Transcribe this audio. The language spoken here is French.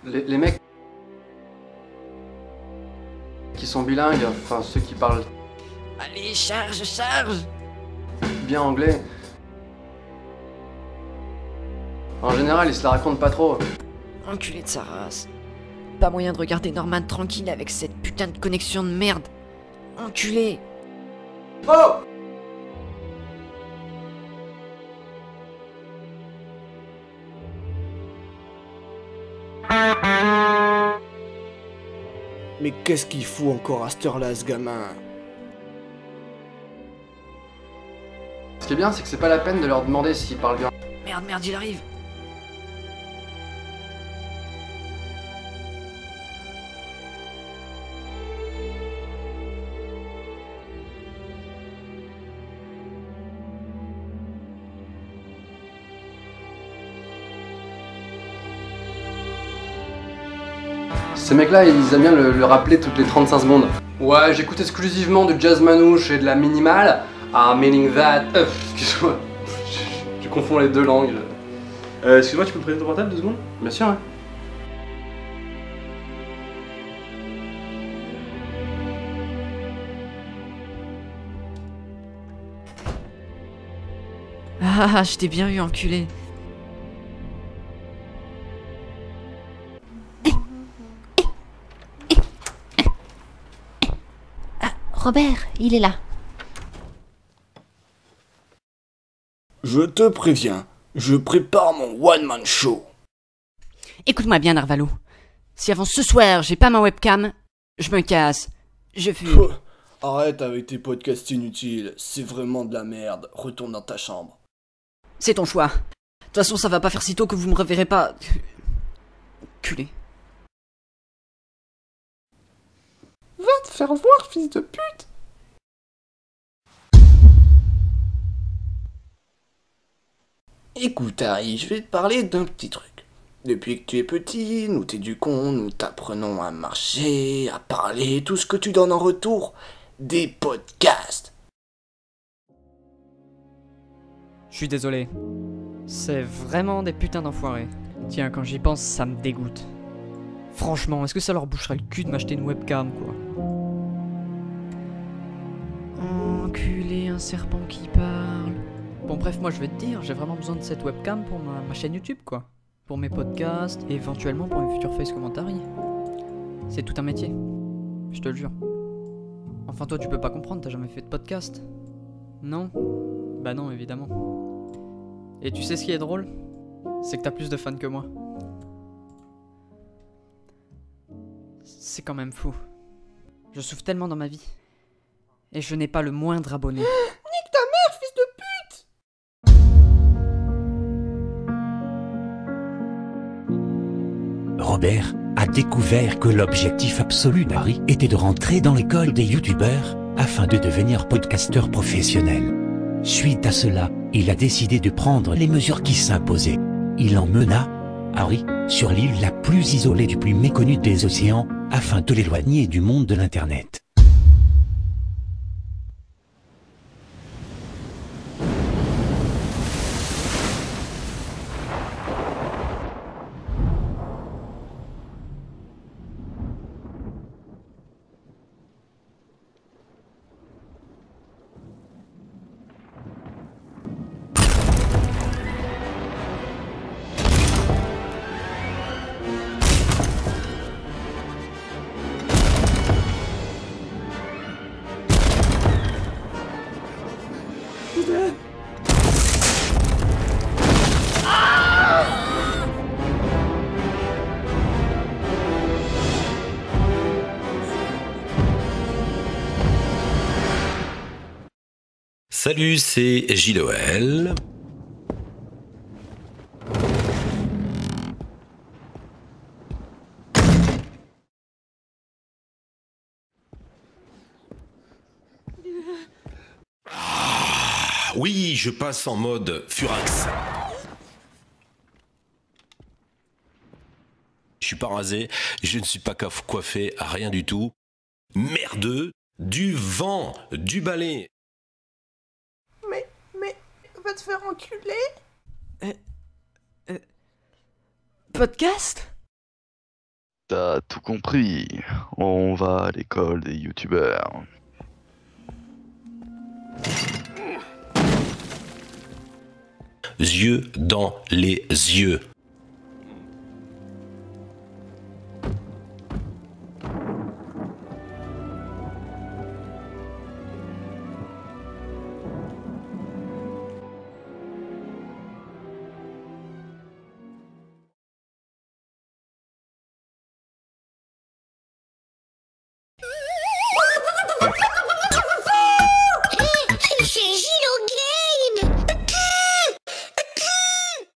Les mecs qui sont bilingues, enfin ceux qui parlent Allez, charge, charge! bien anglais, en général ils se la racontent pas trop. Enculé de sa race. Pas moyen de regarder Norman tranquille avec cette putain de connexion de merde. Enculé! Oh! Mais qu'est-ce qu'il fout encore à cette heure-là, ce gamin? Ce qui est bien, c'est que c'est pas la peine de leur demander s'ils parlent bien. Merde, merde, il arrive! Ces mecs-là, ils aiment bien le rappeler toutes les 35 secondes. Ouais, j'écoute exclusivement du jazz manouche et de la minimale. Ah, meaning that... excuse-moi. Je confonds les deux langues. Excuse-moi, tu peux me prêter ton portable 2 secondes? Bien sûr, hein. Ah, je t'ai bien eu, enculé. Robert, il est là. Je te préviens, je prépare mon one-man show. Écoute-moi bien, Narvalo. Si avant ce soir, j'ai pas ma webcam, je me casse. Je fuis. Pouh, arrête avec tes podcasts inutiles, c'est vraiment de la merde. Retourne dans ta chambre. C'est ton choix. De toute façon, ça va pas faire si tôt que vous me reverrez pas. Culé. Va te faire voir, fils de pute! Écoute, Harry, je vais te parler d'un petit truc. Depuis que tu es petit, nous t'éduquons, nous t'apprenons à marcher, à parler, tout ce que tu donnes en retour, des podcasts. Je suis désolé. C'est vraiment des putains d'enfoirés. Tiens, quand j'y pense, ça me dégoûte. Franchement, est-ce que ça leur boucherait le cul de m'acheter une webcam, quoi? Enculé, un serpent qui parle. Bon bref, moi je vais te dire, j'ai vraiment besoin de cette webcam pour ma chaîne YouTube, quoi. Pour mes podcasts, et éventuellement pour mes futurs face commentary. C'est tout un métier. Je te le jure. Enfin toi tu peux pas comprendre, t'as jamais fait de podcast? Non? Bah non, évidemment. Et tu sais ce qui est drôle? C'est que t'as plus de fans que moi. C'est quand même fou. Je souffre tellement dans ma vie. Et je n'ai pas le moindre abonné. Nique ta mère, fils de pute! Robert a découvert que l'objectif absolu d'Harry était de rentrer dans l'école des youtubeurs afin de devenir podcasteur professionnel. Suite à cela, il a décidé de prendre les mesures qui s'imposaient. Il emmena Harry sur l'île la plus isolée du plus méconnu des océans afin de l'éloigner du monde de l'internet. Salut, c'est JLOL. Oui, je passe en mode Furax. Je suis pas rasé, je ne suis pas coiffé, rien du tout. Merdeux, du vent, du balai. Mais, va te faire enculer! Podcast? T'as tout compris. On va à l'école des youtubeurs. Yeux dans les yeux.